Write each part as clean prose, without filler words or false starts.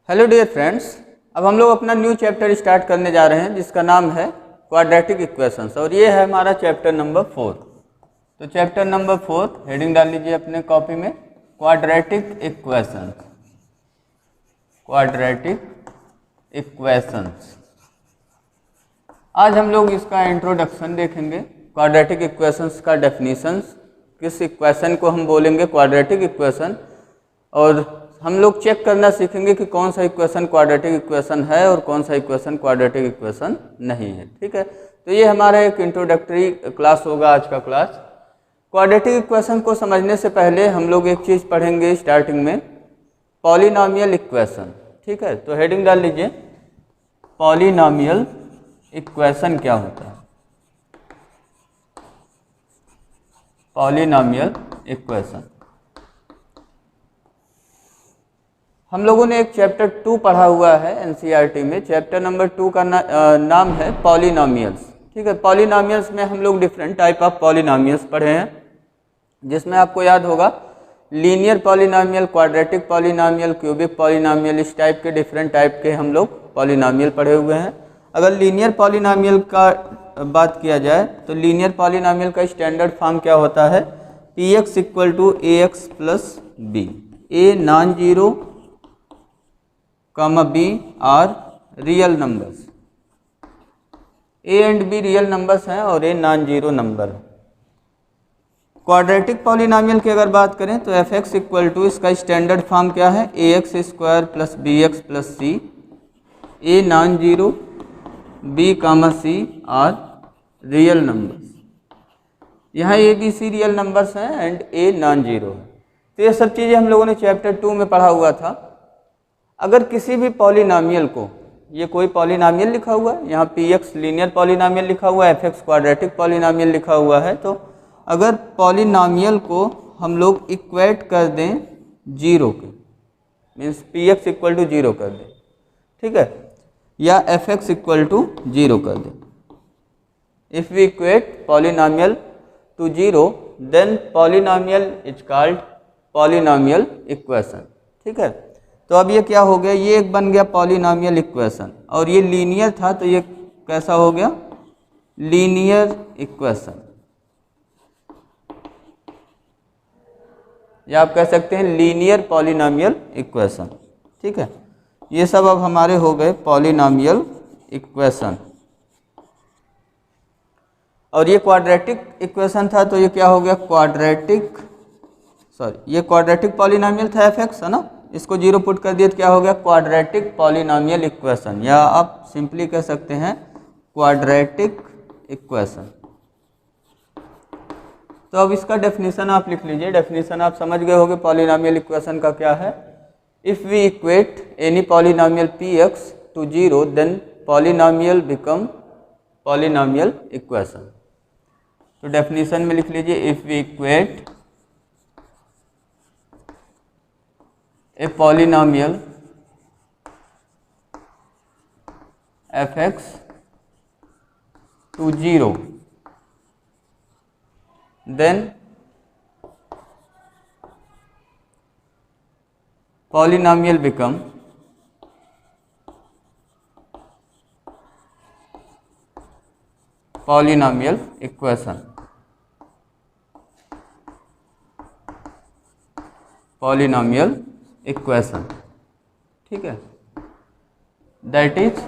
Hello dear friends, अब हम लोग अपना न्यू चैप्टर स्टार्ट करने जा रहे हैं जिसका नाम है क्वाड्रेटिक इक्वेशंस और ये है हमारा चैप्टर नंबर 4। तो चैप्टर नंबर 4 हेडिंग डाल लीजिए अपने कॉपी में, क्वाड्रेटिक इक्वेशंस। Quadratic equations. आज हम लोग इसका इंट्रोडक्शन देखेंगे, क्वाड्रेटिक इक्वेशंस का डेफिनेशंस, किस इक्वेशन को हम बोलेंगे क्वाड्रेटिक इक्वेशन, और हम लोग चेक करना सीखेंगे कि कौन सा इक्वेशन क्वाड्रेटिक इक्वेशन है और कौन सा इक्वेशन क्वाड्रेटिक इक्वेशन नहीं है। ठीक है, तो ये हमारा एक इंट्रोडक्टरी क्लास होगा आज का क्लास। क्वाड्रेटिक इक्वेशन को समझने से पहले हम लोग एक चीज़ पढ़ेंगे स्टार्टिंग में, पॉलिनॉमियल इक्वेशन। ठीक है, तो हेडिंग डाल लीजिए, पॉलिनॉमियल इक्वेशन क्या होता है। पॉलिनॉमियल इक्वेशन हम लोगों ने एक चैप्टर 2 पढ़ा हुआ है एनसीईआरटी में। चैप्टर नंबर 2 का नाम है पॉलिनॉमियल्स। ठीक है, पॉलिनॉमियल्स में हम लोग डिफरेंट टाइप ऑफ पॉलिनॉमियल्स पढ़े हैं, जिसमें आपको याद होगा linear polynomial, quadratic polynomial, cubic polynomial, इस टाइप के डिफरेंट टाइप के हम लोग पॉलिनॉमियल पढ़े हुए हैं। अगर लीनियर पॉलिनॉमियल का बात किया जाए तो लीनियर पॉलिनॉमियल का स्टैंडर्ड फॉर्म क्या होता है, p x equal to a x plus b, a non zero comma b are real numbers. a and b real numbers हैं और a non zero number. Quadratic polynomial की अगर बात करें तो एफ एक्स इक्वल टू, इसका standard form क्या है, a x square plus b x plus c, a non zero b comma c are real numbers. यहाँ a b c real numbers हैं एंड a नॉन जीरो है। तो ये सब चीज़ें हम लोगों ने चैप्टर 2 में पढ़ा हुआ था। अगर किसी भी पॉलिनॉमियल को, ये कोई पॉलिनॉमियल लिखा हुआ है, यहाँ पी एक्स लीनियर पॉलिनॉमियल लिखा हुआ है, एफ एक्स क्वाड्रेटिक पॉलिनॉमियल लिखा हुआ है, तो अगर पॉलिनॉमियल को हम लोग इक्वेट कर दें जीरो के, means p x equal to zero कर दें, ठीक है, या f x equal to zero कर दें, if we equate polynomial to zero then polynomial is called polynomial equation. ठीक है, तो अब ये क्या हो गया, ये एक बन गया पॉलिनॉमियल इक्वेशन, और ये लीनियर था तो ये कैसा हो गया, लीनियर इक्वेशन, या आप कह सकते हैं लीनियर पॉलिनॉमियल इक्वेशन। ठीक है, ये सब अब हमारे हो गए पॉलिनॉमियल इक्वेशन। और ये क्वाड्रेटिक इक्वेशन था तो ये क्या हो गया, ये क्वाड्रेटिक पॉलिनॉमियल था एफ एक्स, है ना, इसको जीरो पुट कर दिए तो क्या हो गया, क्वाड्रेटिक पॉलिनॉमियल इक्वेशन, या आप सिंपली कह सकते हैं क्वाड्रेटिक इक्वेशन। तो अब इसका डेफिनेशन आप लिख लीजिए। डेफिनेशन आप समझ गए होंगे पॉलिनॉमियल इक्वेशन का क्या है। If we equate any polynomial p x to zero then polynomial become polynomial equation. तो डेफिनेशन में लिख लीजिए, if we equate a polynomial f(x) to 0 then polynomial become polynomial equation। polynomial equation, ठीक है, that is,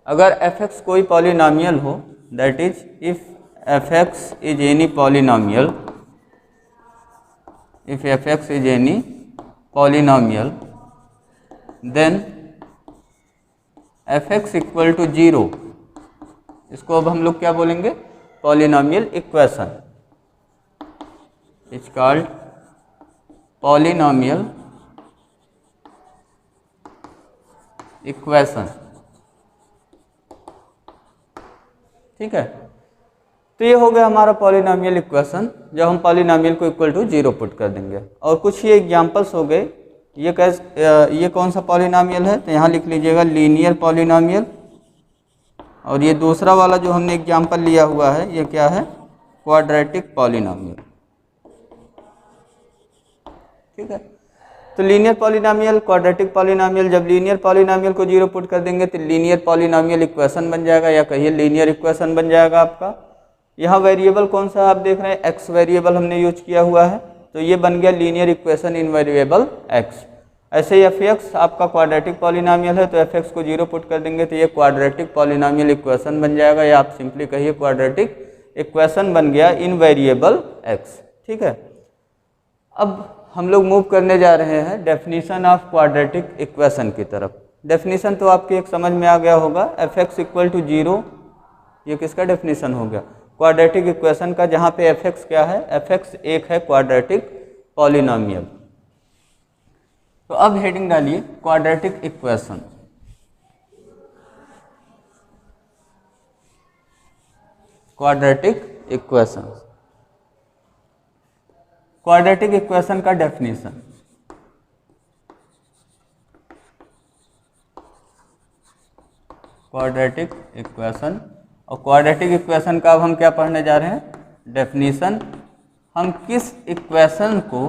अगर f x कोई polynomial हो, that is if f x is any polynomial, if f x is any polynomial then f x equal to zero, इसको अब हम लोग क्या बोलेंगे, polynomial equation, is called polynomial equation. ठीक है, तो ये हो गया हमारा पॉलिनॉमियल इक्वेशन, जब हम पॉलिनॉमियल को इक्वल टू जीरो पुट कर देंगे। और कुछ ये एग्जांपल्स हो गए, ये कौन सा पॉलिनॉमियल है, तो यहाँ लिख लीजिएगा लीनियर पॉलिनॉमियल, और ये दूसरा वाला जो हमने एग्जांपल लिया हुआ है ये क्या है, क्वाड्रेटिक पॉलिनॉमियल। ठीक है, तो लीनियर पॉलिनोमियल, क्वाड्रेटिक पॉलिनोमियल, जब लीनियर पॉलिनोमियल को 0 पुट कर देंगे तो लीनियर पॉलिनोमियल इक्वेशन बन जाएगा, या कहिए लीनियर इक्वेशन बन जाएगा आपका। यहाँ वेरिएबल कौन सा आप देख रहे हैं, एक्स वेरिएबल हमने यूज किया हुआ है, तो ये बन गया linear equation in variable x. ऐसे ही एफ एक्स आपका क्वाड्रेटिक पॉलिनोमियल है, तो एफ एक्स को 0 पुट कर देंगे तो ये क्वाड्रेटिक पॉलिनोमियल इक्वेशन बन जाएगा, या आप सिंपली कहिए क्वाड्रेटिक इक्वेशन बन गया इन वेरिएबल एक्स। ठीक है, अब हम लोग मूव करने जा रहे हैं डेफिनीशन ऑफ क्वाड्रेटिक इक्वेशन की तरफ। डेफिनीशन तो आपके एक समझ में आ गया होगा, एफ एक्स इक्वल टू 0, ये किसका डेफिनीशन हो गया, क्वाड्रेटिक इक्वेशन का, जहाँ पे एफ एक्स क्या है, एफ एक्स एक है क्वाड्रेटिक पॉलिनोमियल। तो अब हेडिंग डालिए quadratic equation. Quadratic equation, quadratic equation का डेफिनेशन। क्वाड्रेटिक इक्वेशन, और क्वाड्रेटिक इक्वेशन का अब हम क्या पढ़ने जा रहे हैं, डेफिनेशन। हम किस इक्वेशन को,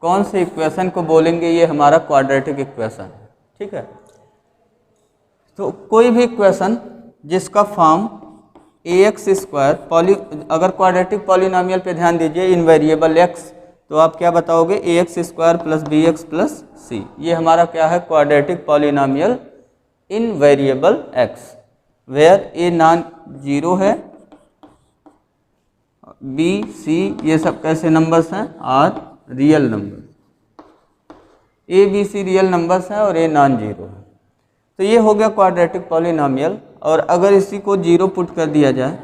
कौन से इक्वेशन को बोलेंगे ये हमारा क्वाड्रेटिक इक्वेशन है। ठीक है, तो कोई भी इक्वेशन जिसका फॉर्म ax स्क्वायर अगर क्वाड्रेटिक पॉलिनोमियल पे ध्यान दीजिए इन वेरिएबल x, तो आप क्या बताओगे, ax square plus b x plus c, ये हमारा क्या है, quadratic polynomial in variable x, where a non zero है, b c ये सब कैसे नंबर्स हैं, और real number, a b c real numbers हैं और a नॉन जीरो है। तो ये हो गया क्वाड्रेटिक पॉलिनोमियल, और अगर इसी को 0 पुट कर दिया जाए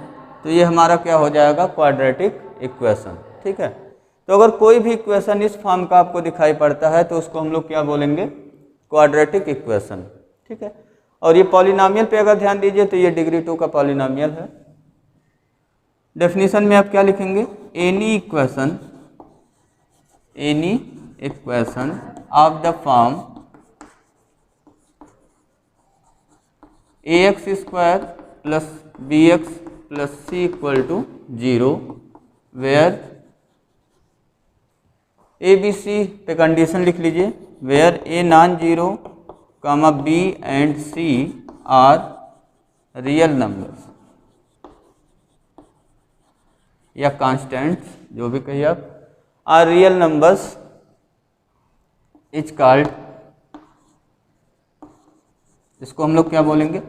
तो ये हमारा क्या हो जाएगा, क्वाड्रेटिक इक्वेशन। ठीक है, तो अगर कोई भी इक्वेशन इस फॉर्म का आपको दिखाई पड़ता है तो उसको हम लोग क्या बोलेंगे, क्वाड्रेटिक इक्वेशन। ठीक है, और ये पॉलिनोमियल पे अगर ध्यान दीजिए तो ये डिग्री 2 का पॉलिनोमियल है। डेफिनेशन में आप क्या लिखेंगे, any equation of the form ax square plus b x plus c equal to 0, where a b c पे कंडीशन लिख लीजिए, where a non zero comma b and c are real numbers या constants, जो भी कहिए आप, are real numbers is called, इसको हम लोग क्या बोलेंगे,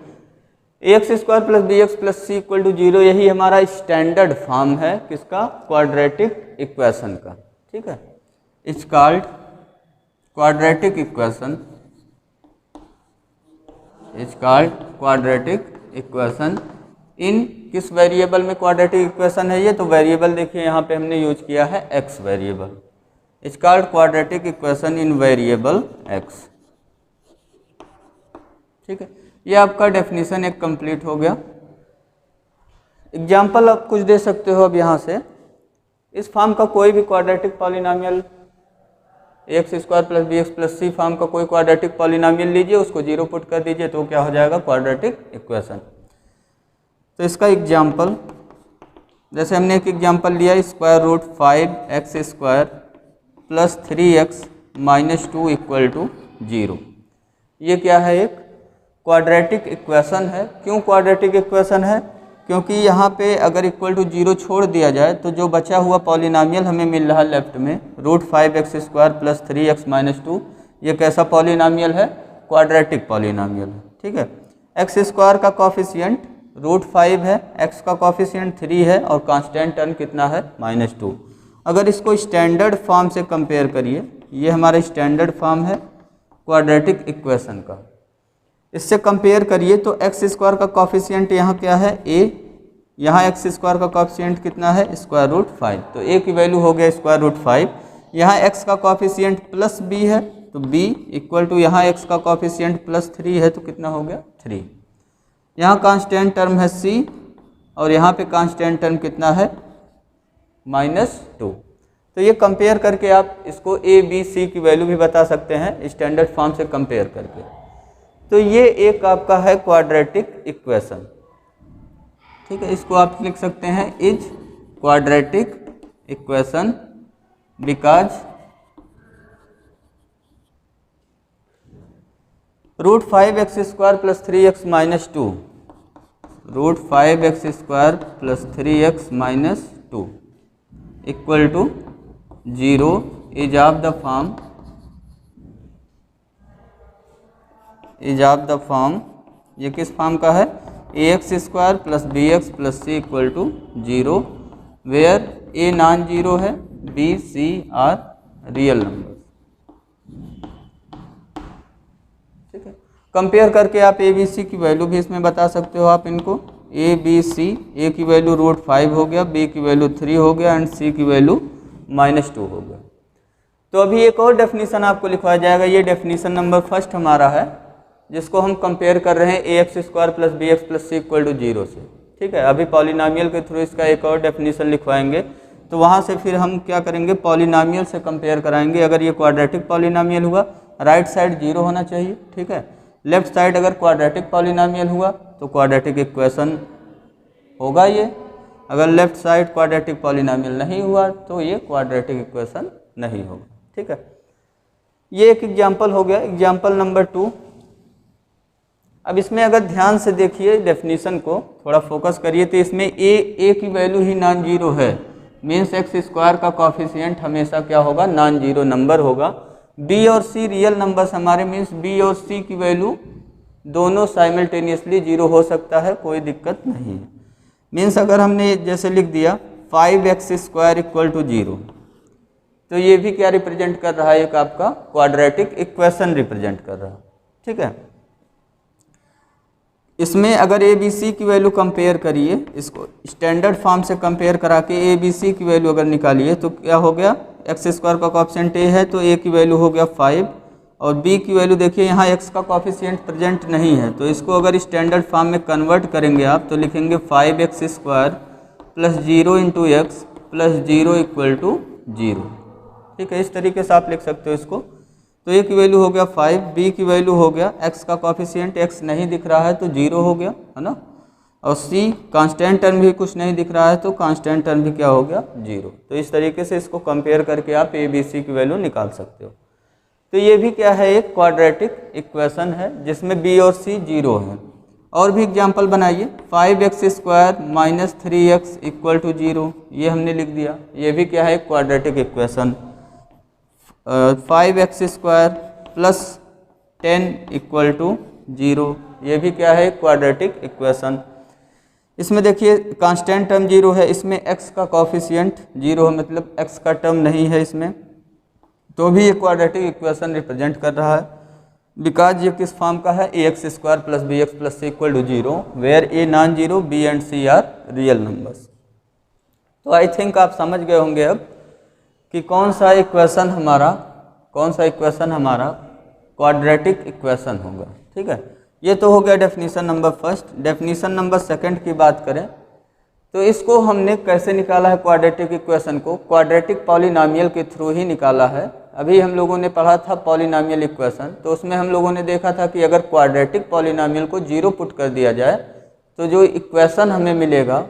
x square plus b x plus c equal to 0, यही हमारा स्टैंडर्ड फॉर्म है किसका, क्वाड्रेटिक इक्वेशन का। ठीक है, it's called quadratic equation, it's called quadratic equation in किस वेरिएबल में क्वाड्रेटिक इक्वेशन है ये, तो वेरिएबल देखिए यहाँ पे हमने यूज किया है x variable. It's called quadratic equation in variable x. ठीक है, ये आपका डेफिनेशन एक कंप्लीट हो गया। एग्जाम्पल आप कुछ दे सकते हो अब यहाँ से, इस फॉर्म का कोई भी quadratic polynomial, x square plus b x plus c form का कोई क्वाड्रेटिक पॉलिनोमियल लीजिए, उसको 0 पुट कर दीजिए तो क्या हो जाएगा, क्वाड्रेटिक इक्वेशन। तो इसका एग्जाम्पल, जैसे हमने एक एग्जाम्पल लिया, square root 5x square plus 3x minus 2 equal to 0, ये क्या है, एक क्वाड्रेटिक इक्वेशन है। क्यों क्वाड्रेटिक इक्वेशन है, क्योंकि यहाँ पे अगर इक्वल टू 0 छोड़ दिया जाए तो जो बचा हुआ पॉलिनोमियल हमें मिल रहा है लेफ्ट में, root 5x square plus 3x minus 2, ये कैसा पॉलिनोमियल है, क्वाड्रेटिक पॉलिनोमियल है। ठीक है, एक्स स्क्वायर का कॉफिशिएंट रूट 5 है, x का कॉफिशिएंट 3 है, और कांस्टेंट टर्म कितना है, -2। अगर इसको स्टैंडर्ड फॉर्म से कंपेयर करिए, ये हमारा स्टैंडर्ड फॉर्म है क्वाड्रेटिक इक्वेशन का, इससे कंपेयर करिए तो एक्स स्क्वायर का कॉफिशिएंट यहाँ क्या है, a, यहाँ एक्स स्क्वायर का कॉफिशिएंट कितना है, स्क्वायर रूट 5, तो a की वैल्यू हो गया स्क्वायर रूट 5। यहाँ x का कॉफिशिएंट प्लस b है तो b इक्वल टू यहाँ x का कॉफिशिएंट प्लस 3 है तो कितना हो गया, 3। यहाँ कांस्टेंट टर्म है c, और यहाँ पे कांस्टेंट टर्म कितना है, -2। तो ये कंपेयर करके आप इसको a b c की वैल्यू भी बता सकते हैं स्टैंडर्ड फॉर्म से कंपेयर करके। तो ये एक आपका है क्वाड्रेटिक इक्वेशन। ठीक है, इसको आप लिख सकते हैं is quadratic equation because root 5x² plus 3x minus 2, root 5x² plus 3x minus 2 equal to 0 is of the form, ये किस फॉर्म का है, ax² plus bx plus c equal to 0 where a non zero है, b c are real number. ठीक है, compare करके आप a b c की वैल्यू भी इसमें बता सकते हो आप इनको, a b c, a की वैल्यू रूट 5 हो गया, b की वैल्यू 3 हो गया एंड c की वैल्यू -2 हो गया। तो अभी एक और डेफिनीशन आपको लिखवाया जाएगा, ये डेफिनीशन नंबर फर्स्ट हमारा है जिसको हम कंपेयर कर रहे हैं ax² plus bx plus c equal to 0 से। ठीक है, अभी पॉलिनॉमियल के थ्रू इसका एक और डेफिनीशन लिखवाएंगे, तो वहाँ से फिर हम क्या करेंगे, पॉलिनॉमियल से कंपेयर कराएंगे। अगर ये क्वाड्रेटिक पॉलिनॉमियल हुआ, राइट साइड 0 होना चाहिए। ठीक है, लेफ्ट साइड अगर क्वाड्रेटिक पॉलिनॉमियल हुआ तो क्वाड्रेटिक इक्वेशन होगा ये, अगर लेफ्ट साइड क्वाड्रेटिक पॉलिनॉमियल नहीं हुआ तो ये क्वाड्रेटिक इक्वेशन नहीं होगा। ठीक है, ये एक एग्जाम्पल हो गया, एग्जाम्पल नंबर 2। अब इसमें अगर ध्यान से देखिए डेफिनीशन को, थोड़ा फोकस करिए, तो इसमें a की वैल्यू ही नॉन जीरो है, मीन्स x² का कॉफिशिएंट हमेशा क्या होगा, नॉन जीरो नंबर होगा। b और c रियल नंबर्स हमारे, मीन्स b और c की वैल्यू दोनों साइमल्टेनियसली 0 हो सकता है, कोई दिक्कत नहीं है। मीन्स अगर हमने जैसे लिख दिया 5x² इक्वल टू 0, तो ये भी क्या रिप्रेजेंट कर रहा है, एक आपका क्वाड्रेटिक इक्वेशन रिप्रेजेंट कर रहा है। ठीक है, इसमें अगर ए बी सी की वैल्यू कंपेयर करिए, इसको स्टैंडर्ड फॉर्म से कंपेयर करा के ए बी सी की वैल्यू अगर निकालिए तो क्या हो गया, x² का कॉफिशिएंट a है तो a की वैल्यू हो गया 5 और b की वैल्यू देखिए यहाँ x का कॉफिशिएंट प्रेजेंट नहीं है, तो इसको अगर स्टैंडर्ड फॉर्म में कन्वर्ट करेंगे आप तो लिखेंगे 5x² plus 0 into x plus 0 equal to 0। ठीक है, इस तरीके से आप लिख सकते हो इसको। तो a की वैल्यू हो गया 5, b की वैल्यू हो गया, x का कॉफिशिएंट x नहीं दिख रहा है तो 0 हो गया, है ना, और c कांस्टेंट टर्म भी कुछ नहीं दिख रहा है तो कांस्टेंट टर्म भी क्या हो गया, 0। तो इस तरीके से इसको कंपेयर करके आप a b c की वैल्यू निकाल सकते हो। तो ये भी क्या है, एक क्वाड्रेटिक इक्वेशन है जिसमें b और c 0 है। और भी एग्जाम्पल बनाइए, 5x² minus 3x equal to 0, ये हमने लिख दिया, ये भी क्या है, quadratic equation. 5x² plus 10 equal to 0, ये भी क्या है, क्वाड्रेटिक इक्वेशन। इसमें देखिए कांस्टेंट टर्म 0 है, इसमें x का कॉफिशिएंट 0 है, मतलब x का टर्म नहीं है इसमें, तो भी ये क्वाड्रेटिक इक्वेशन रिप्रेजेंट कर रहा है। बिकॉज ये किस फॉर्म का है, ax² plus bx plus c equal to 0 where a non zero b and c are real numbers. तो आई थिंक आप समझ गए होंगे अब कि कौन सा इक्वेशन हमारा क्वाड्रेटिक इक्वेशन होगा। ठीक है, ये तो हो गया definition number first. Definition number second की बात करें तो इसको हमने कैसे निकाला है, क्वाड्रेटिक इक्वेशन को क्वाड्रेटिक पॉलिनॉमियल के थ्रू ही निकाला है। अभी हम लोगों ने पढ़ा था पॉलिनॉमियल इक्वेशन, तो उसमें हम लोगों ने देखा था कि अगर क्वाड्रेटिक पॉलिनॉमियल को 0 पुट कर दिया जाए तो जो इक्वेशन हमें मिलेगा,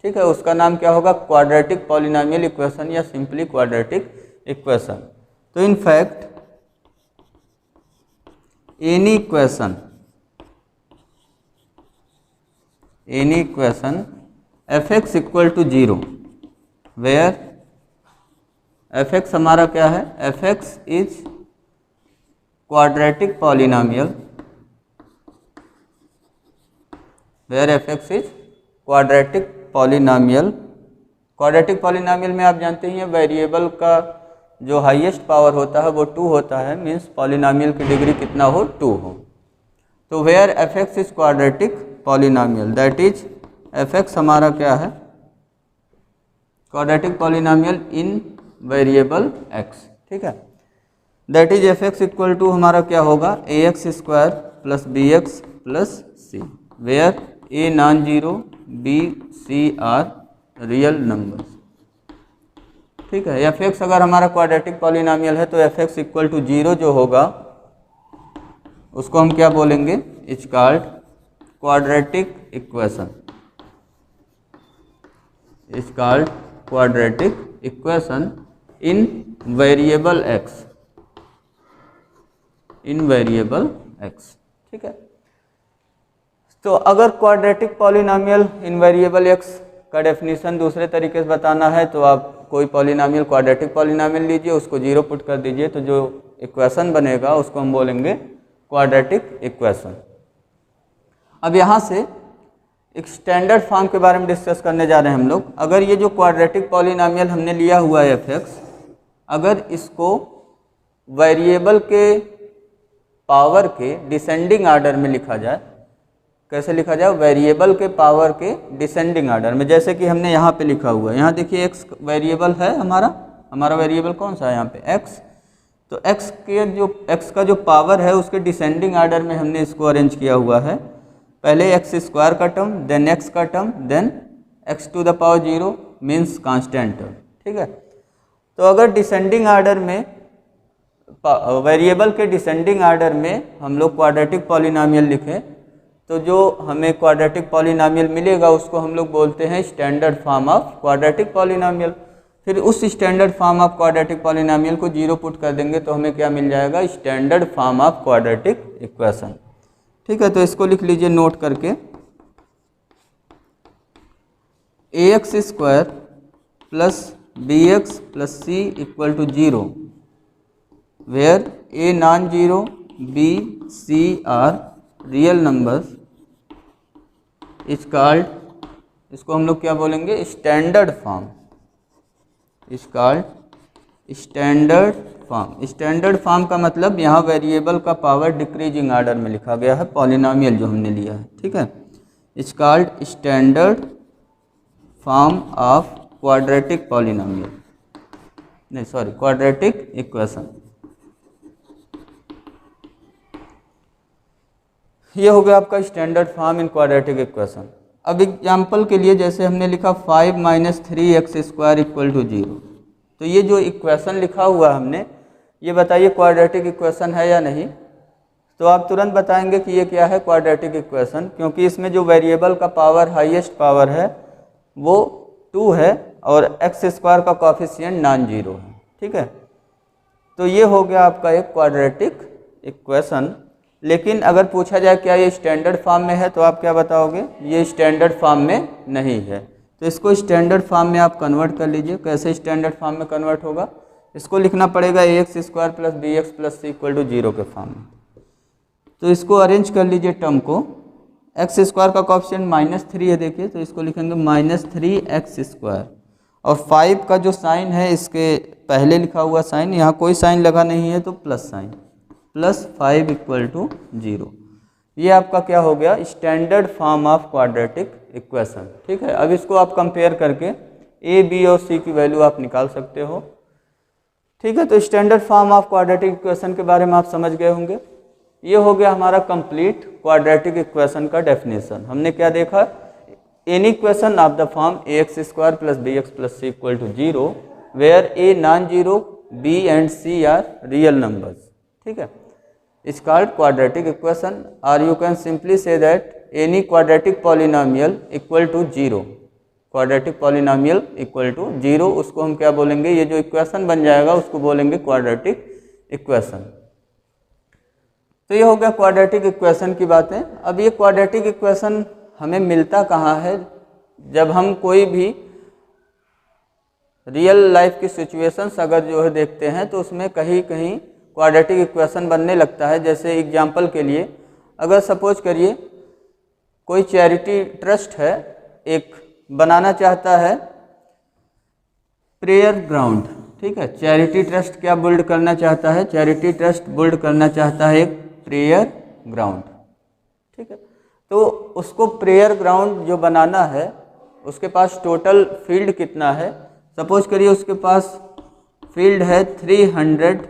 ठीक है, उसका नाम क्या होगा, क्वाड्रेटिक पॉलिनॉमियल इक्वेशन या सिंपली क्वाड्रेटिक इक्वेशन। तो in fact any equation f(x) equal to 0 where f(x) हमारा क्या है, f(x) is quadratic polynomial, where f(x) is quadratic polynomial. Quadratic polynomial में आप जानते हैं वेरिएबल का जो हाईएस्ट पावर होता है वो 2 होता है, मीन्स पॉलिनॉमियल की डिग्री कितना हो, 2 हो। तो where f(x) is quadratic polynomial, that is f(x) हमारा क्या है, quadratic polynomial in variable x। ठीक है, that is f(x) equal to हमारा क्या होगा, ax² plus bx plus c where a non zero b c are real numbers. ठीक है, f(x) अगर हमारा क्वाड्रेटिक पॉलिनॉमियल है तो f(x) इक्वल टू 0 जो होगा उसको हम क्या बोलेंगे, is called quadratic equation, is called quadratic equation in variable x, in variable x. ठीक है, तो अगर quadratic polynomial in variable x का डेफिनेशन दूसरे तरीके से बताना है तो आप कोई पॉलिनोमियल क्वाड्रेटिक पॉलिनोमियल लीजिए, उसको जीरो पुट कर दीजिए, तो जो इक्वेशन बनेगा उसको हम बोलेंगे क्वाड्रेटिक इक्वेशन। अब यहाँ से एक स्टैंडर्ड फॉर्म के बारे में डिस्कस करने जा रहे हैं हम लोग। अगर ये जो क्वाड्रेटिक पॉलिनोमियल हमने लिया हुआ है f(x), अगर इसको वेरिएबल के पावर के डिसेंडिंग आर्डर में लिखा जाए, कैसे लिखा जाए, वेरिएबल के पावर के डिसेंडिंग आर्डर में, जैसे कि हमने यहाँ पे लिखा हुआ है, यहाँ देखिए x वेरिएबल है हमारा वेरिएबल कौन सा है यहाँ पे x, तो x का जो पावर है उसके डिसेंडिंग आर्डर में हमने इसको अरेंज किया हुआ है। पहले एक्स स्क्वायर का टर्म, देन एक्स का term, then x to the power 0 means constant term. ठीक है, तो अगर डिसेंडिंग आर्डर में वेरिएबल के डिसेंडिंग आर्डर में हम लोग क्वाड्रेटिक पॉलिनोमियल लिखें तो जो हमें क्वाड्रेटिक पॉलिनोमियल मिलेगा उसको हम लोग बोलते हैं standard form of quadratic polynomial. फिर उस standard form of quadratic polynomial को जीरो पुट कर देंगे तो हमें क्या मिल जाएगा, standard form of quadratic equation. ठीक है, तो इसको लिख लीजिए नोट करके, ax square plus bx plus c equal to 0 where a non zero b c are real numbers is called, इसको हम लोग क्या बोलेंगे, standard form, is called standard form. Standard form का मतलब यहाँ वेरिएबल का पावर डिक्रीजिंग आर्डर में लिखा गया है, पॉलिनोमियल जो हमने लिया है। ठीक है, is called standard form of quadratic polynomial, नहीं सॉरी क्वाड्रेटिक इक्वेशन। ये हो गया आपका standard form in quadratic equation. अब एग्जाम्पल के लिए जैसे हमने लिखा 5 - 3x स्क्वायर इक्वल टू 0, तो ये जो इक्वेशन लिखा हुआ हमने, ये बताइए क्वाड्रेटिक इक्वेशन है या नहीं। तो आप तुरंत बताएंगे कि ये क्या है, क्वाड्रेटिक इक्वेशन, क्योंकि इसमें जो वेरिएबल का पावर हाईएस्ट पावर है वो 2 है और एक्स स्क्वायर का कोफिशिएंट नॉन जीरो है। ठीक है, तो ये हो गया आपका एक क्वाड्रेटिक इक्वेशन। लेकिन अगर पूछा जाए क्या ये स्टैंडर्ड फॉर्म में है तो आप क्या बताओगे, ये स्टैंडर्ड फॉर्म में नहीं है। तो इसको स्टैंडर्ड फॉर्म में आप कन्वर्ट कर लीजिए। कैसे स्टैंडर्ड फॉर्म में कन्वर्ट होगा, इसको लिखना पड़ेगा ax square plus bx plus c equal to 0 के फॉर्म में। तो इसको अरेंज कर लीजिए टर्म को, एक्स स्क्वायर का कोएफिशिएंट -3 है, देखिए तो इसको लिखेंगे -3x स्क्वायर, और 5 का जो साइन है इसके पहले लिखा हुआ साइन, यहाँ कोई साइन लगा नहीं है तो plus sign, plus 5 equal to 0। ये आपका क्या हो गया, standard form of quadratic equation. ठीक है, अब इसको आप कंपेयर करके a, b और c की वैल्यू आप निकाल सकते हो। ठीक है, तो standard form of quadratic equation के बारे में आप समझ गए होंगे। ये हो गया हमारा कंप्लीट क्वाड्रेटिक इक्वेशन का डेफिनेशन। हमने क्या देखा, any equation of the form ax square plus bx plus c equal to 0 where a non zero b and c are real numbers. ठीक है, is called quadratic equation, or you can simply say that any quadratic polynomial equal to 0, quadratic polynomial equal to 0, उसको हम क्या बोलेंगे, ये जो equation बन जाएगा उसको बोलेंगे क्वाड्रेटिक इक्वेशन। तो ये हो गया क्वाड्रेटिक इक्वेशन की बातें। अब ये क्वाड्रेटिक इक्वेशन हमें मिलता कहाँ है, जब हम कोई भी रियल लाइफ की सिचुएशंस अगर जो है देखते हैं तो उसमें कहीं कहीं क्वाड्रेटिक इक्वेशन बनने लगता है। जैसे एग्जाम्पल के लिए अगर सपोज करिए कोई चैरिटी ट्रस्ट है, एक बनाना चाहता है प्रेयर ग्राउंड। ठीक है, चैरिटी ट्रस्ट क्या बिल्ड करना चाहता है, चैरिटी ट्रस्ट बिल्ड करना चाहता है एक प्रेयर ग्राउंड। ठीक है, तो उसको प्रेयर ग्राउंड जो बनाना है उसके पास टोटल फील्ड कितना है, सपोज करिए उसके पास फील्ड है 300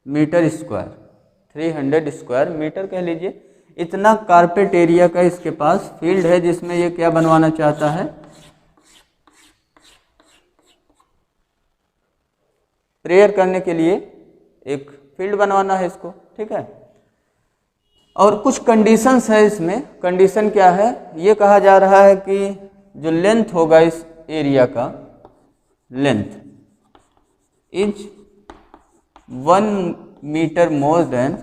मीटर स्क्वायर, 300 स्क्वायर मीटर कह लीजिए, इतना कारपेट एरिया का इसके पास फील्ड है जिसमें ये क्या बनवाना चाहता है, प्रेयर करने के लिए एक फील्ड बनवाना है इसको। ठीक है, और कुछ कंडीशंस है इसमें। कंडीशन क्या है, ये कहा जा रहा है कि जो लेंथ होगा इस एरिया का, length is 1 metre more than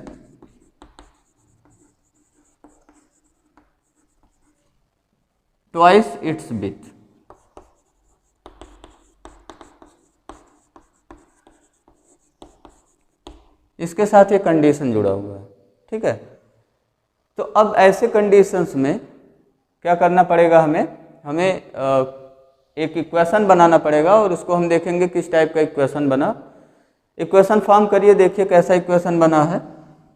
twice its width. इसके साथ ये कंडीशन जुड़ा हुआ है, ठीक है। तो अब ऐसे कंडीशंस में क्या करना पड़ेगा, हमें एक इक्वेशन बनाना पड़ेगा और उसको हम देखेंगे किस टाइप का इक्वेशन बना। इक्वेशन फॉर्म करिए, देखिए कैसा इक्वेशन बना है।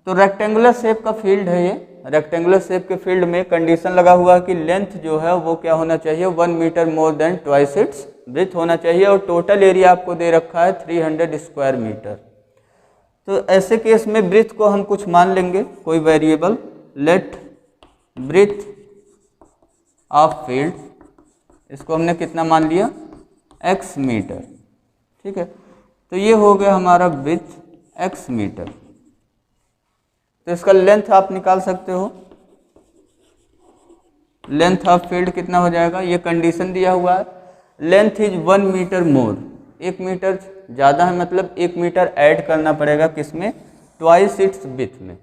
तो रेक्टेंगुलर शेप का फील्ड है ये। रेक्टेंगुलर शेप के फील्ड में कंडीशन लगा हुआ है कि लेंथ जो है वो क्या होना चाहिए, 1 metre more than twice its breadth होना चाहिए, और टोटल एरिया आपको दे रखा है 300 स्क्वायर मीटर। तो ऐसे केस में ब्रेथ को हम कुछ मान लेंगे, कोई variable, let breadth of field, इसको हमने कितना मान लिया, x मीटर, ठीक है। तो ये हो गया हमारा ब्रेथ x मीटर। तो इसका लेंथ आप निकाल सकते हो, लेंथ ऑफ फील्ड कितना हो जाएगा, ये कंडीशन दिया हुआ है, length is 1 metre more, 1 metre ज़्यादा है, मतलब 1 मीटर ऐड करना पड़ेगा किसमें, ट्वाइस इट्स विथ में।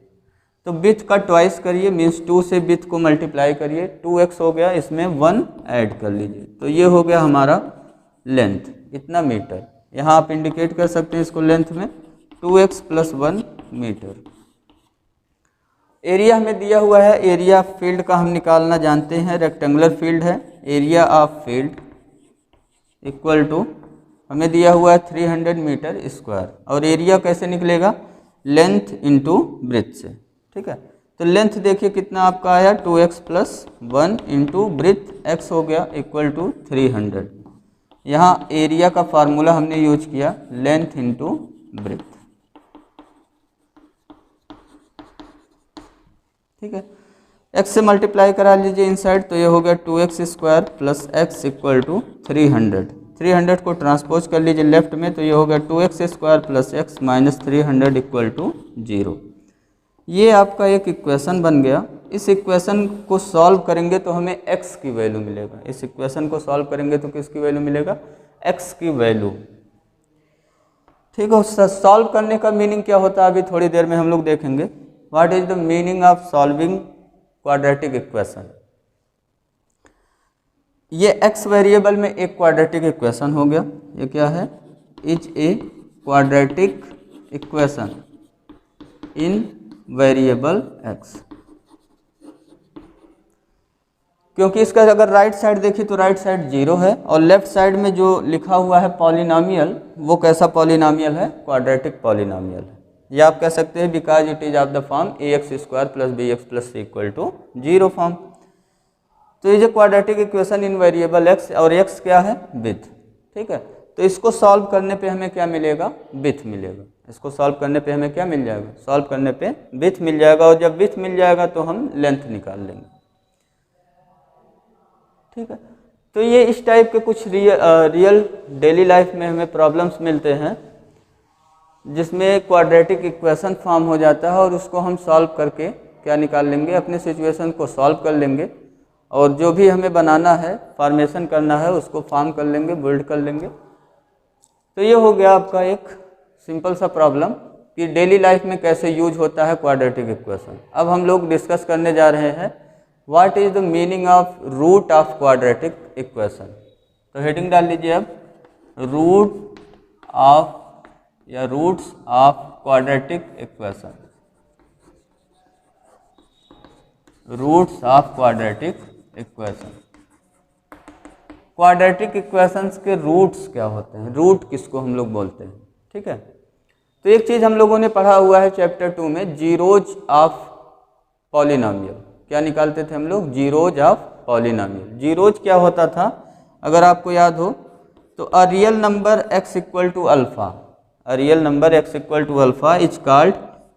तो विथ का ट्वाइस करिए, मीन्स 2 से विथ को मल्टीप्लाई करिए, 2x हो गया, इसमें 1 ऐड कर लीजिए, तो ये हो गया हमारा लेंथ, इतना मीटर। यहाँ आप इंडिकेट कर सकते हैं इसको लेंथ में, 2x + 1 मीटर। एरिया हमें दिया हुआ है, एरिया फील्ड का हम निकालना जानते हैं, रेक्टेंगुलर फील्ड है, area of field equal to हमें दिया हुआ है 300 मीटर स्क्वायर, और एरिया कैसे निकलेगा, लेंथ इंटू ब्रेथ से, ठीक है। तो लेंथ देखिए कितना आपका आया, 2x + 1 इंटू ब्रेथ x हो गया इक्वल टू 300। यहाँ एरिया का फार्मूला हमने यूज किया, लेंथ इंटू ब्रेथ, ठीक है। x से मल्टीप्लाई करा लीजिए इनसाइड, तो ये हो गया 2x square + x equal to 300। 300 को ट्रांसपोज कर लीजिए लेफ्ट में, तो ये हो गया 2x square + x - 300 equal to 0। ये आपका एक इक्वेशन बन गया। इस इक्वेशन को सॉल्व करेंगे तो हमें x की वैल्यू मिलेगा। इस इक्वेशन को सॉल्व करेंगे तो किसकी वैल्यू मिलेगा, x की वैल्यू, ठीक है। सॉल्व करने का मीनिंग क्या होता है अभी थोड़ी देर में हम लोग देखेंगे। What is the meaning of solving quadratic equation. ये x वेरिएबल में एक क्वाड्रेटिक इक्वेशन हो गया, ये क्या है, is a quadratic equation in variable x। क्योंकि इसका अगर राइट साइड देखिए तो राइट साइड 0 है, और लेफ्ट साइड में जो लिखा हुआ है पॉलिनोमियल, वो कैसा पॉलिनोमियल है, क्वाड्रेटिक पॉलिनोमियल है। या आप कह सकते हैं because it is of the form ax² + bx + c = 0 form. तो ये जो quadratic equation in variable x, और x क्या है, विथ, ठीक है। तो इसको सॉल्व करने पे हमें क्या मिलेगा, विथ मिलेगा। इसको सॉल्व करने पे हमें क्या मिल जाएगा, सॉल्व करने पे विथ मिल जाएगा, और जब विथ मिल जाएगा तो हम लेंथ निकाल लेंगे, ठीक है। तो ये इस टाइप के कुछ रियल डेली लाइफ में हमें प्रॉब्लम्स मिलते हैं जिसमें क्वाड्रेटिक इक्वेशन फॉर्म हो जाता है, और उसको हम सॉल्व करके क्या निकाल लेंगे, अपने सिचुएशन को सॉल्व कर लेंगे, और जो भी हमें बनाना है, फॉर्मेशन करना है, उसको फॉर्म कर लेंगे, बिल्ड कर लेंगे। तो ये हो गया आपका एक सिंपल सा प्रॉब्लम कि डेली लाइफ में कैसे यूज होता है क्वाड्रेटिक इक्वेशन। अब हम लोग डिस्कस करने जा रहे हैं what is the meaning of root of quadratic equation. तो हेडिंग डाल लीजिए अब, रूट ऑफ या roots of quadratic equation, roots of quadratic equation. Quadratic equations के रूट्स क्या होते हैं, रूट किसको हम लोग बोलते हैं, ठीक है। तो एक चीज़ हम लोगों ने पढ़ा हुआ है चैप्टर 2 में, जीरोज ऑफ पॉलिनोमियल। क्या निकालते थे हम लोग, जीरोज ऑफ पॉलिनोमियल। जीरोज क्या होता था, अगर आपको याद हो तो a real number x = alpha, a real number x = alpha is called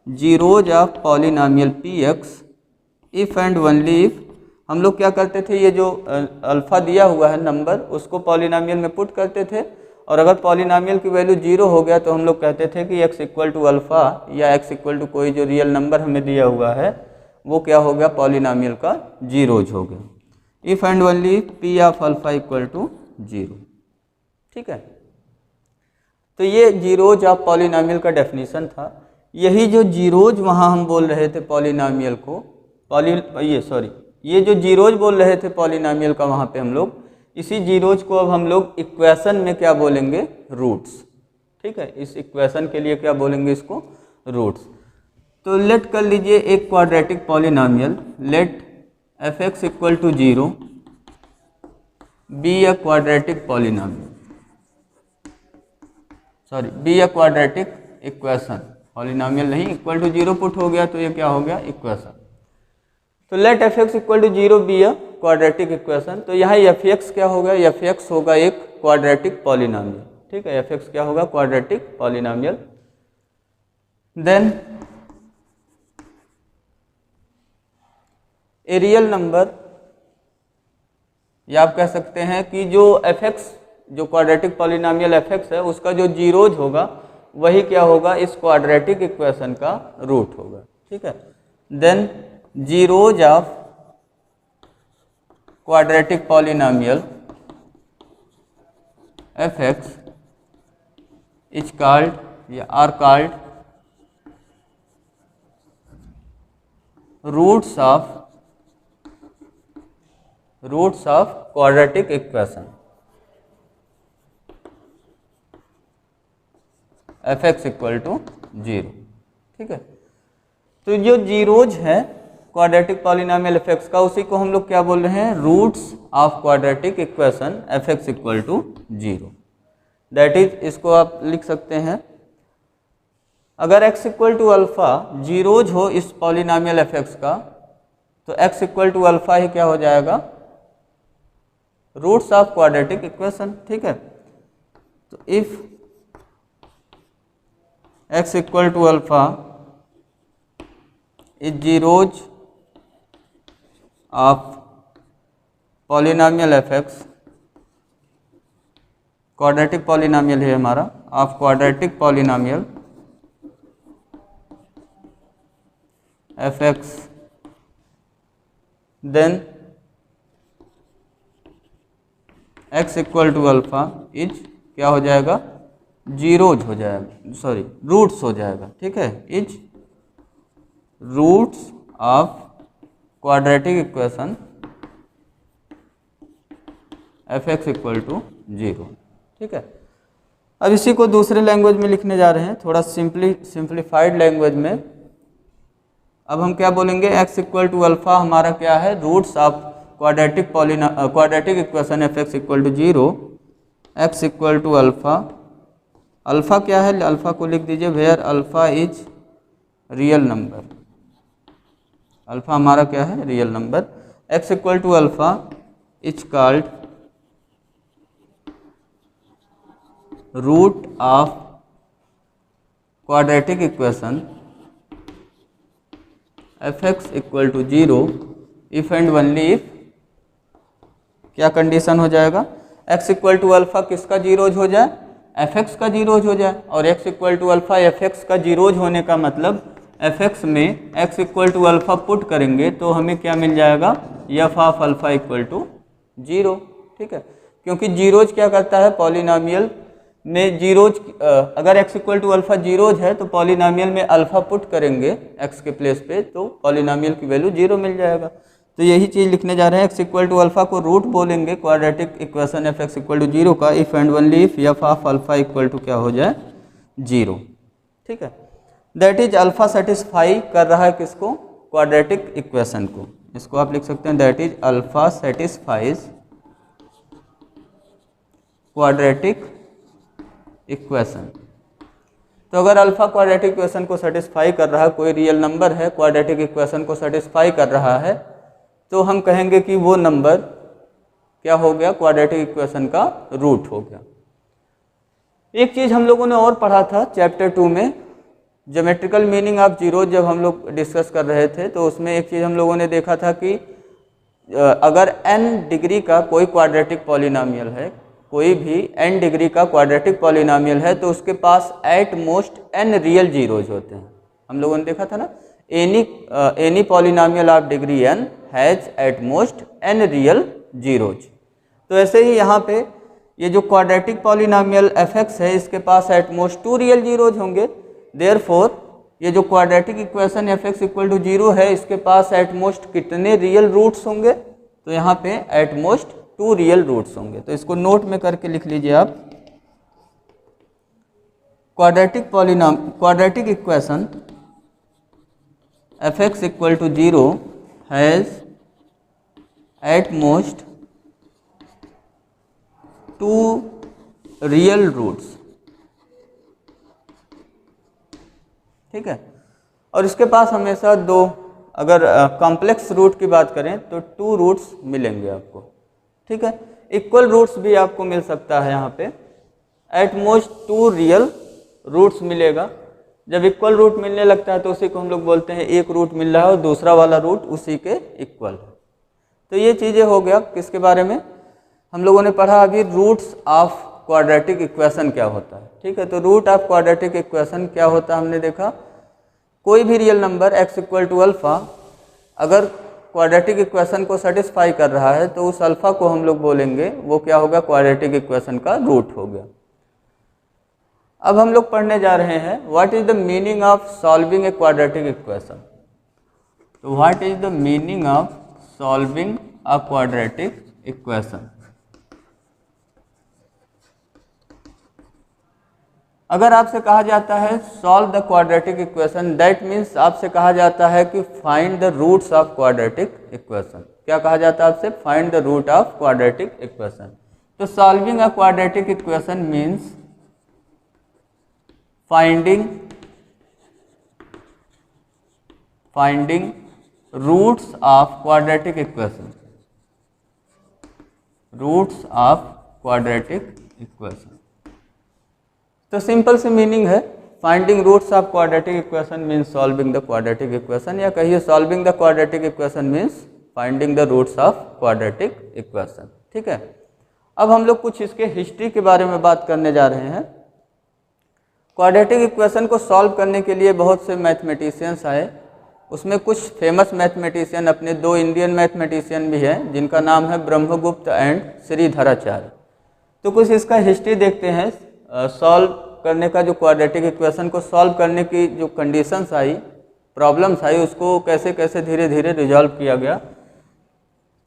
zeros of polynomial px if and only if. हम लोग क्या करते थे, ये जो अल्फा दिया हुआ है नंबर, उसको पॉलिनोमियल में पुट करते थे, और अगर पॉलिनोमियल की वैल्यू 0 हो गया तो हम लोग कहते थे कि x = अल्फा, या x = कोई जो रियल नंबर हमें दिया हुआ है वो क्या हो गया, पॉलिनोमियल का जीरोज हो गया। If and only p of alpha = 0, ठीक है। तो ये जीरोज ऑफ पॉलिनोमियल का डेफिनेशन था। यही जो जीरोज वहाँ हम बोल रहे थे पॉलिनोमियल को, ये जो जीरोज बोल रहे थे पॉलिनॉमियल का वहाँ पे हम लोग, इसी जीरोज को अब हम लोग इक्वेशन में क्या बोलेंगे, रूट्स। ठीक है, इस इक्वेशन के लिए क्या बोलेंगे इसको, रूट्स। तो लेट कर लीजिए एक quadratic polynomial, let f x equal to 0 be a quadratic polynomial, sorry be a quadratic equation, polynomial नहीं, इक्वल टू 0 पुट हो गया तो ये क्या हो गया, इक्वेशन। तो let f x equal to 0 be a quadratic equation. तो यहाँ एफ एक्स क्या होगा, एफ एक्स होगा एक क्वाड्रेटिक पॉलिनॉमियल। ठीक है, एफ एक्स क्या होगा, quadratic polynomial. Then a real number, या आप कह सकते हैं कि जो एफ एक्स, जो क्वाड्रेटिक पॉलिनॉमियल एफ एक्स है, उसका जो जीरोज होगा वही क्या होगा, इस क्वाड्रेटिक इक्वेशन का रूट होगा। ठीक है, then zeros of quadratic polynomial f x is called या are called roots of quadratic equation f x equal to 0। ठीक है, तो जो जीरोज है क्वाड्रेटिक पॉलिनॉमियल एफ एक्स का, उसी को हम लोग क्या बोल रहे हैं, roots of quadratic equation f x equal to 0। That is, इसको आप लिख सकते हैं, अगर x equal to alpha zeros हो इस पॉलिनॉमियल एफ एक्स का, तो x इक्वल टू अल्फा ही क्या हो जाएगा, रूट्स ऑफ क्वाड्रेटिक इक्वेशन। ठीक है, तो if x equal to alpha is zeros of polynomial f x, quadratic polynomial है हमारा, of quadratic polynomial f x, then x equal to alpha is क्या हो जाएगा, जीरोज हो जाएगा, सॉरी रूट्स हो जाएगा। ठीक है, is roots of quadratic equation f x equal to 0। ठीक है, अब इसी को दूसरे लैंग्वेज में लिखने जा रहे हैं, थोड़ा सिंप्लीफाइड लैंग्वेज में। अब हम क्या बोलेंगे, x इक्वल टू अल्फा हमारा क्या है, roots of quadratic equation f x equal to 0, x equal to alpha, alpha क्या है, अल्फा को लिख दीजिए, where alpha is real number, alpha हमारा क्या है, real number. x equal to alpha is called root of quadratic equation f x equal to 0 if and only if, क्या condition हो जाएगा, x इक्वल टू अल्फा किसका zeros हो जाए, F x का जीरोज हो जाए, और x equal to alpha f x का जीरोज होने का मतलब एफ एक्स में x equal to alpha put करेंगे तो हमें क्या मिल जाएगा, f of alpha equal to 0। ठीक है, क्योंकि जीरोज क्या करता है, पॉलिनॉमियल में जीरोज, अगर x equal to alpha zeros है तो पॉलिनॉमियल में अल्फा पुट करेंगे x के प्लेस पे तो पॉलिनॉमियल की वैल्यू 0 मिल जाएगा। तो यही चीज़ लिखने जा रहे हैं, x इक्वल टू अल्फा को रूट बोलेंगे quadratic equation f x equal to 0 का, if and only if f of alpha equal to क्या हो जाए, 0। ठीक है, दैट इज अल्फा सेटिस्फाई कर रहा है किसको, क्वाड्रेटिक इक्वेशन को। इसको आप लिख सकते हैं, that is alpha satisfies quadratic equation. तो अगर अल्फा क्वाड्रेटिक इक्वेशन को सेटिस्फाई कर रहा है, कोई रियल नंबर है क्वाड्रेटिक इक्वेशन को सेटिस्फाई कर रहा है, तो हम कहेंगे कि वो नंबर क्या हो गया, क्वाड्रेटिक इक्वेशन का रूट हो गया। एक चीज़ हम लोगों ने और पढ़ा था चैप्टर 2 में, ज्योमेट्रिकल मीनिंग ऑफ जीरो, जब हम लोग डिस्कस कर रहे थे तो उसमें एक चीज़ हम लोगों ने देखा था कि अगर n डिग्री का कोई क्वाड्रेटिक पॉलिनॉमियल है, कोई भी n डिग्री का क्वाड्रेटिक पॉलिनॉमियल है, तो उसके पास at most n real zeros होते हैं। हम लोगों ने देखा था ना, any polynomial of degree n has at most n real zeros. तो ऐसे ही यहाँ पे ये जो क्वाड्रेटिक पॉलिनॉमियल f(x) है, इसके पास एट मोस्ट 2 रियल जीरोज होंगे। देयरफॉर ये जो quadratic equation f x equal to 0 है, इसके पास एटमोस्ट कितने रियल रूट्स होंगे? तो यहाँ पे एटमोस्ट 2 रियल रूट्स होंगे। तो इसको नोट में करके लिख लीजिए आप। Quadratic equation f x equal to 0 has at most 2 real roots. ठीक है, और इसके पास हमेशा 2, अगर कॉम्प्लेक्स रूट की बात करें तो 2 रूट्स मिलेंगे आपको। ठीक है, इक्वल रूट्स भी आपको मिल सकता है यहाँ पे, एट मोस्ट 2 रियल रूट्स मिलेगा। जब इक्वल रूट मिलने लगता है तो उसी को हम लोग बोलते हैं एक रूट मिल रहा है और दूसरा वाला रूट उसी के इक्वल है। तो ये चीज़ें हो गया किसके बारे में, हम लोगों ने पढ़ा अभी रूट्स ऑफ क्वाड्रेटिक इक्वेशन क्या होता है। ठीक है, तो रूट ऑफ क्वाड्रेटिक इक्वेशन क्या होता है हमने देखा, कोई भी real number x equal to alpha अगर क्वाड्रेटिक इक्वेशन को सेटिस्फाई कर रहा है तो उस अल्फ़ा को हम लोग बोलेंगे वो क्या होगा, क्वाड्रेटिक इक्वेशन का रूट हो गया। अब हम लोग पढ़ने जा रहे हैं what is the meaning of solving a quadratic equation. तो what is the meaning of solving a quadratic equation. अगर आपसे कहा जाता है solve the quadratic equation, that means आपसे कहा जाता है कि find the roots of quadratic equation. क्या कहा जाता है आपसे, find the root of quadratic equation. तो solving a quadratic equation means finding roots of quadratic equation, roots of quadratic equation. तो सिंपल सी मीनिंग है, finding roots of quadratic equation means solving the quadratic equation, या कहिए solving the quadratic equation means finding the roots of quadratic equation. ठीक है, अब हम लोग कुछ इसके हिस्ट्री के बारे में बात करने जा रहे हैं। क्वाड्रेटिक इक्वेशन को सॉल्व करने के लिए बहुत से मैथमेटिशियंस आए, उसमें कुछ फेमस मैथमेटिशियन, अपने 2 इंडियन मैथमेटिशियन भी हैं जिनका नाम है ब्रह्मगुप्त एंड श्रीधराचार्य। तो कुछ इसका हिस्ट्री देखते हैं, सॉल्व करने का, जो क्वाड्रेटिक इक्वेशन को सॉल्व करने की जो कंडीशंस आई, प्रॉब्लम्स आई, उसको कैसे कैसे धीरे धीरे रिजॉल्व किया गया।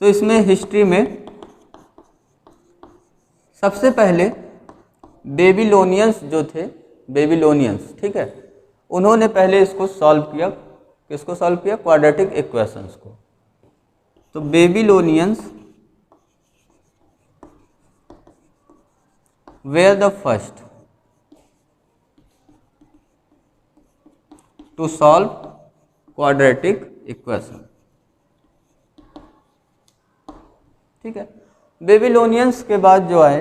तो इसमें हिस्ट्री में सबसे पहले बेबीलोनियंस जो थे, बेबीलोनियंस, ठीक है, उन्होंने पहले इसको सॉल्व किया। किसको सॉल्व किया, क्वाड्रेटिक इक्वेशंस को। तो Babylonians were the first to solve quadratic equation। ठीक है, बेबीलोनियंस के बाद जो आए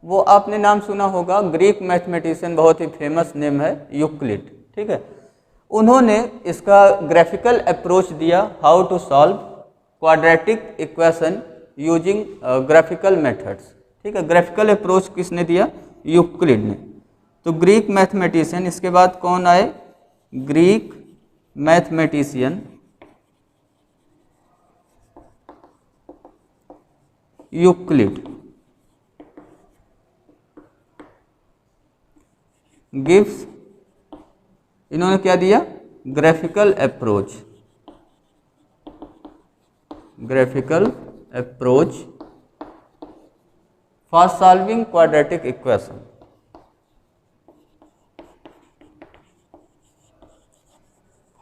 वो आपने नाम सुना होगा, ग्रीक मैथमेटिशियन, बहुत ही फेमस नेम है, यूक्लिड। ठीक है, उन्होंने इसका ग्राफिकल अप्रोच दिया, how to solve quadratic equation using graphical methods. ठीक है, ग्राफिकल अप्रोच किसने दिया, यूक्लिड ने। तो ग्रीक मैथमेटिशियन, इसके बाद कौन आए, ग्रीक मैथमेटिशियन यूक्लिड गिव्स, इन्होंने क्या दिया, graphical approach, graphical approach for solving quadratic equation।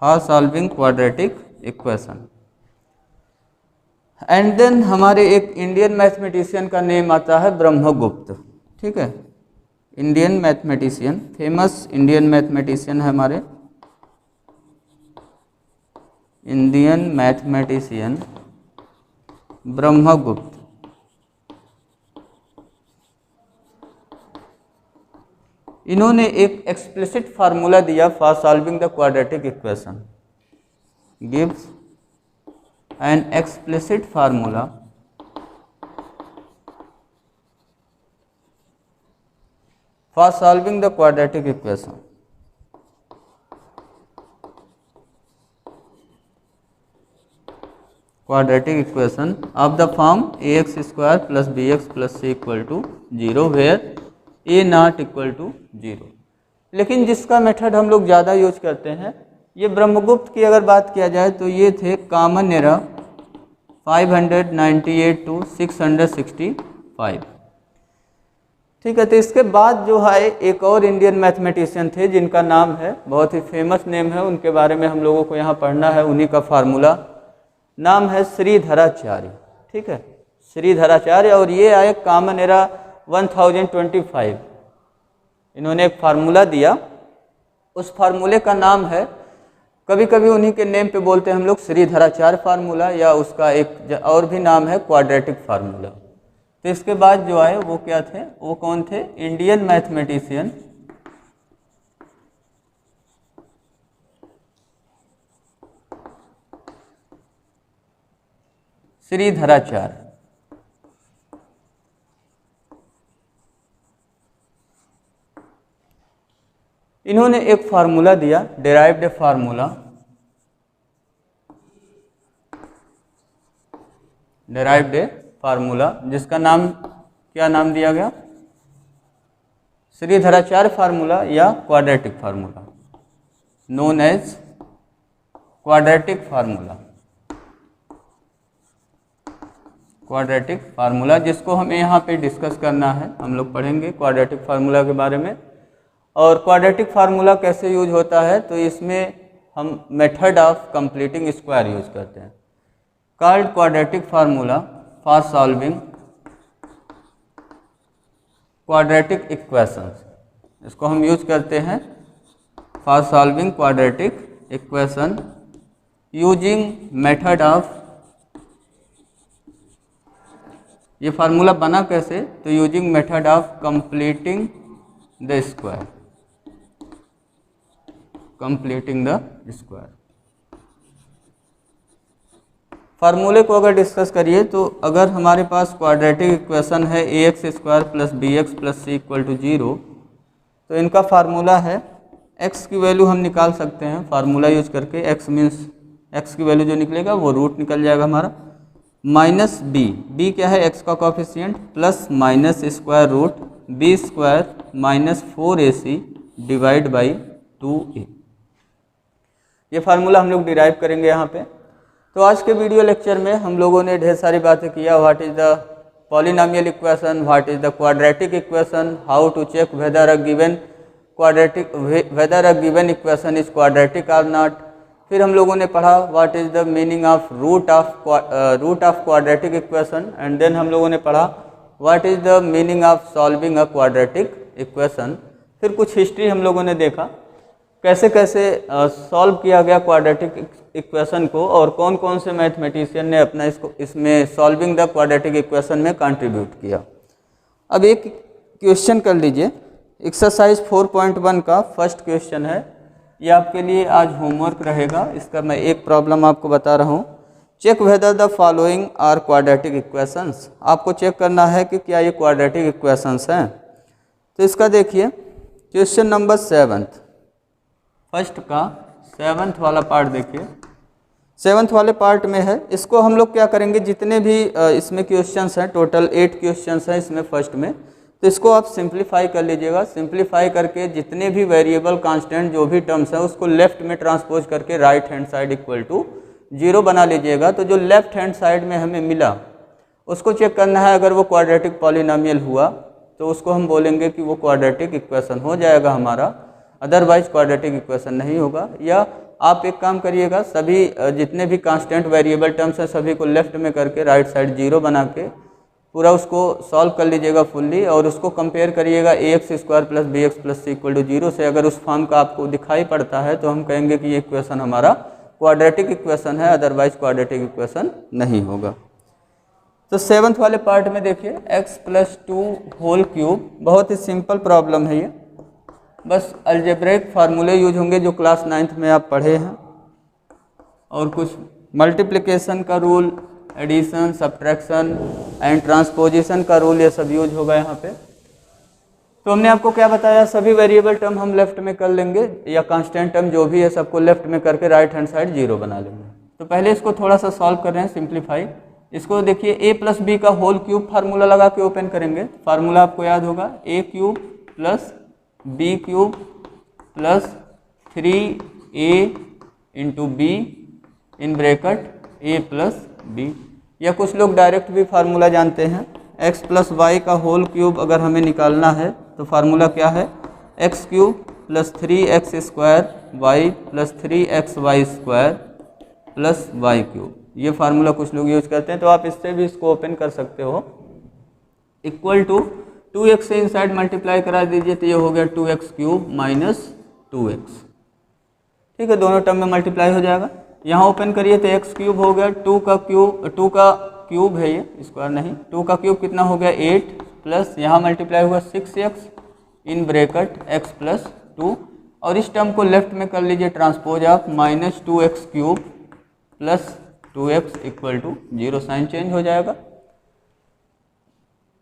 for solving quadratic equation। And then हमारे एक इंडियन मैथमेटिशियन का नेम आता है ब्रह्मगुप्त। ठीक है, Indian mathematician, famous Indian mathematician है हमारे, इंडियन मैथमेटिशियन ब्रह्मगुप्त। इन्होंने एक एक्सप्लिसिट फार्मूला दिया for solving the quadratic equation, gives an explicit formula for solving the quadratic equation. Quadratic equation of the form ax² + bx + c = 0 where a not equal to 0। लेकिन जिसका method हम लोग ज़्यादा use करते हैं, ये ब्रह्मगुप्त की अगर बात किया जाए तो ये थे कॉमन एरा 598 to 665। ठीक है, तो इसके बाद जो है एक और इंडियन मैथमेटिशियन थे जिनका नाम है, बहुत ही फेमस नेम है, उनके बारे में हम लोगों को यहाँ पढ़ना है, उन्हीं का फार्मूला नाम है श्रीधराचार्य। ठीक है, श्रीधराचार्य, और ये आए कॉमन एरा 1025। इन्होंने एक फार्मूला दिया, उस फार्मूले का नाम है, कभी कभी उन्हीं के नेम पे बोलते हैं हम लोग श्रीधराचार्य फार्मूला, या उसका एक और भी नाम है क्वाड्रेटिक फार्मूला। तो इसके बाद जो आए वो क्या थे, वो कौन थे, इंडियन मैथमेटिशियन श्रीधराचार्य। इन्होंने एक फार्मूला दिया, डिराइव्ड फार्मूला, डिराइव्ड फार्मूला, जिसका नाम क्या नाम दिया गया, श्रीधराचार्य फार्मूला या quadratic formula, known as quadratic formula. Quadratic formula जिसको हमें यहाँ पे डिस्कस करना है, हम लोग पढ़ेंगे क्वाड्रेटिक फार्मूला के बारे में। और क्वाड्रेटिक फार्मूला कैसे यूज होता है, तो इसमें हम method of completing square use करते हैं, called quadratic formula for solving quadratic equations. इसको हम यूज करते हैं for solving quadratic equation using method of, ये फार्मूला बना कैसे, तो using method of completing the square, completing the square. फार्मूले को अगर डिस्कस करिए तो अगर हमारे पास क्वाड्रेटिक इक्वेशन है ax square plus b x plus c equal to 0, तो इनका फार्मूला है, x की वैल्यू हम निकाल सकते हैं फार्मूला यूज करके, x मीन्स x की वैल्यू जो निकलेगा वो रूट निकल जाएगा हमारा, माइनस b क्या है, x का coefficient, plus minus square root b square minus 4ac divide by 2a। ये फार्मूला हम लोग डिराइव करेंगे यहाँ पे। तो आज के वीडियो लेक्चर में हम लोगों ने ढेर सारी बातें किया, what is the polynomial equation, what is the quadratic equation, how to check whether a given quadratic, whether a given equation is quadratic और नॉट। फिर हम लोगों ने पढ़ा what is the meaning of root of quadratic equation, and then हम लोगों ने पढ़ा what is the meaning of solving a quadratic equation. फिर कुछ हिस्ट्री हम लोगों ने देखा, कैसे कैसे सॉल्व किया गया क्वाड्रेटिक इक्वेशन को, और कौन कौन से मैथमेटिशियन ने अपना इसमें सॉल्विंग द क्वाड्रेटिक इक्वेशन में कंट्रीब्यूट किया। अब एक क्वेश्चन कर लीजिए, एक्सरसाइज 4.1 का फर्स्ट क्वेश्चन है, ये आपके लिए आज होमवर्क रहेगा। इसका मैं एक प्रॉब्लम आपको बता रहा हूँ, check whether the following are quadratic equations. आपको चेक करना है कि क्या ये क्वाड्रेटिक इक्वेशंस हैं। तो इसका देखिए क्वेश्चन नंबर 7, फर्स्ट का 7th वाला पार्ट देखिए, 7th वाले पार्ट में है। इसको हम लोग क्या करेंगे, जितने भी इसमें क्वेश्चंस हैं, टोटल 8 क्वेश्चंस हैं इसमें फर्स्ट में, तो इसको आप सिंप्लीफाई कर लीजिएगा। सिंप्लीफाई करके जितने भी वेरिएबल कांस्टेंट जो भी टर्म्स हैं उसको लेफ्ट में ट्रांसपोज करके right hand side equal to 0 बना लीजिएगा। तो जो लेफ्ट हैंड साइड में हमें मिला उसको चेक करना है, अगर वो क्वाड्रेटिक पॉलिनोमियल हुआ तो उसको हम बोलेंगे कि वो क्वाड्रेटिक इक्वेशन हो जाएगा हमारा, अदरवाइज क्वाड्रेटिक इक्वेशन नहीं होगा। या आप एक काम करिएगा, सभी जितने भी कांस्टेंट वेरिएबल टर्म्स हैं सभी को लेफ्ट में करके राइट साइड 0 बना के पूरा उसको सॉल्व कर लीजिएगा फुल्ली, और उसको कंपेयर करिएगा ax square plus b x plus c equal to 0 से। अगर उस फॉर्म का आपको दिखाई पड़ता है तो हम कहेंगे कि ये इक्वेशन हमारा क्वाड्रेटिक इक्वेशन है, अदरवाइज क्वाड्रेटिक इक्वेशन नहीं होगा। तो 7th वाले पार्ट में देखिए x प्लस 2 होल क्यूब, बहुत ही सिंपल प्रॉब्लम है ये, बस अलजेब्रिक फार्मूले यूज होंगे जो क्लास 9th में आप पढ़े हैं, और कुछ मल्टीप्लिकेशन का rule, addition, subtraction and transposition का रूल, ये सब यूज होगा यहाँ पे। तो हमने आपको क्या बताया, सभी वेरिएबल टर्म हम लेफ्ट में कर लेंगे, या कांस्टेंट टर्म जो भी है सबको लेफ्ट में करके राइट हैंड साइड 0 बना लेंगे। तो पहले इसको थोड़ा सा सॉल्व कर रहे हैं, सिंप्लीफाई। इसको देखिए a प्लस बी का होल क्यूब फार्मूला लगा के ओपन करेंगे। फार्मूला आपको याद होगा, a cube plus b cube plus 3a into b in bracket a plus b, या कुछ लोग डायरेक्ट भी फार्मूला जानते हैं। x प्लस वाई का होल क्यूब अगर हमें निकालना है तो फार्मूला क्या है, x cube plus 3x square y plus 3xy square plus y cube, ये फार्मूला कुछ लोग यूज करते हैं। तो आप इससे भी इसको ओपन कर सकते हो, इक्वल टू 2x से इनसाइड मल्टीप्लाई करा दीजिए तो ये हो गया 2x क्यूब माइनस 2x, ठीक है, दोनों टर्म में मल्टीप्लाई हो जाएगा। यहाँ ओपन करिए तो x क्यूब हो गया, 2 का क्यूब है ये, स्क्वायर नहीं, 2 का क्यूब कितना हो गया 8 प्लस यहाँ मल्टीप्लाई हुआ 6x in bracket x plus 2, और इस टर्म को लेफ्ट में कर लीजिए ट्रांसपोज आप, minus 2x cube plus 2x equal to 0, sign change हो जाएगा।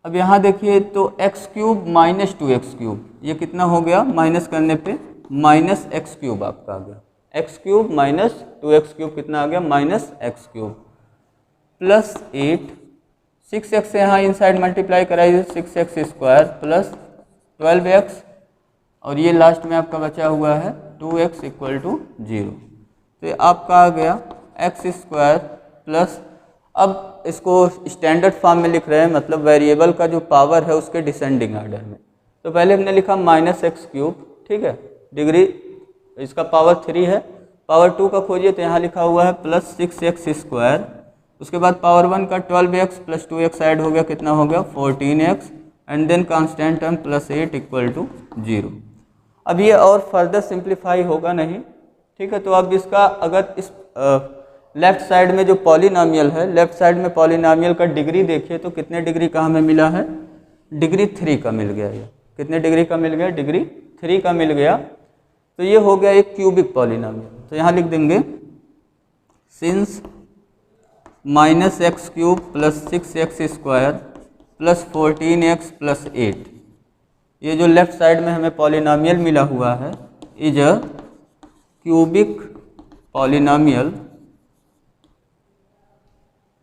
अब यहाँ देखिए तो x cube minus 2x cube, ये कितना हो गया, माइनस करने पे माइनस x क्यूब आपका आ गया, x cube minus 2x cube कितना आ गया, minus x cube plus 8, 6x से यहाँ इनसाइड मल्टीप्लाई कराइए 6x स्क्वायर प्लस 12x, और ये लास्ट में आपका बचा हुआ है 2x इक्वल टू 0, तो आपका आ गया x स्क्वायर प्लस, अब इसको स्टैंडर्ड फॉर्म में लिख रहे हैं, मतलब वेरिएबल का जो पावर है उसके डिसेंडिंग ऑर्डर में। तो पहले हमने लिखा माइनस एक्स क्यूब, ठीक है, डिग्री इसका पावर 3 है, पावर 2 का खोजिए तो यहाँ लिखा हुआ है प्लस 6x स्क्वायर, उसके बाद पावर 1 का 12x प्लस 2x ऐड हो गया, कितना हो गया 14x, and then constant term plus 8 equal to 0। अब ये और फर्दर सिंप्लीफाई होगा नहीं, ठीक है। तो अब इसका अगर इस लेफ्ट साइड में जो पॉलिनॉमियल है, लेफ्ट साइड में पॉलिनॉमियल का डिग्री देखिए तो कितने डिग्री का हमें मिला है, डिग्री 3 का मिल गया। ये कितने डिग्री का मिल गया, डिग्री 3 का मिल गया। तो ये हो गया एक क्यूबिक पॉलिनॉमियल। तो यहाँ लिख देंगे since minus x cube plus 6x square plus 14x plus 8, ये जो लेफ्ट साइड में हमें पॉलिनॉमियल मिला हुआ है is a cubic polynomial,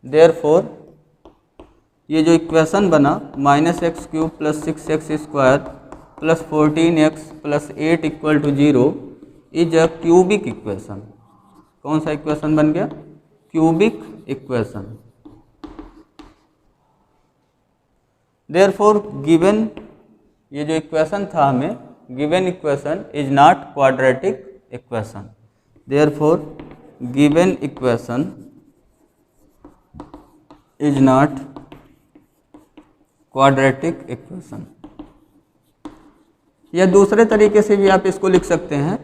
therefore ये जो इक्वेशन बना minus x cube plus 6x square plus 14x plus 8 equal to 0 is a cubic equation. कौन सा इक्वेशन बन गया, क्यूबिक इक्वेशन। देयरफॉर गिवन, ये जो इक्वेशन था हमें given equation is not quadratic equation, therefore given equation is not quadratic equation. या दूसरे तरीके से भी आप इसको लिख सकते हैं,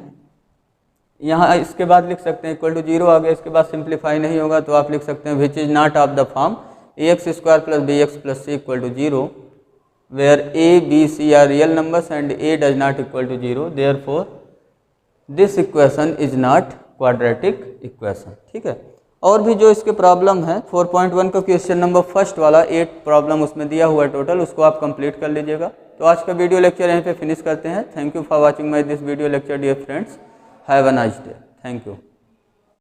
यहाँ इसके बाद लिख सकते हैं इक्वल टू 0 आ गया, इसके बाद सिंप्लीफाई नहीं होगा तो आप लिख सकते हैं which is not of the form ax square plus bx plus c equal to 0 where a b c are real numbers and a does not equal to 0, therefore this equation is not quadratic equation. ठीक है। और भी जो इसके problem है 4.1 का question number first वाला 8 problem उसमें दिया हुआ है टोटल, उसको आप कंप्लीट कर लीजिएगा। तो आज का वीडियो लेक्चर यहीं पे फिनिश करते हैं। Thank you for watching my this video lecture dear friends, have a nice day, thank you.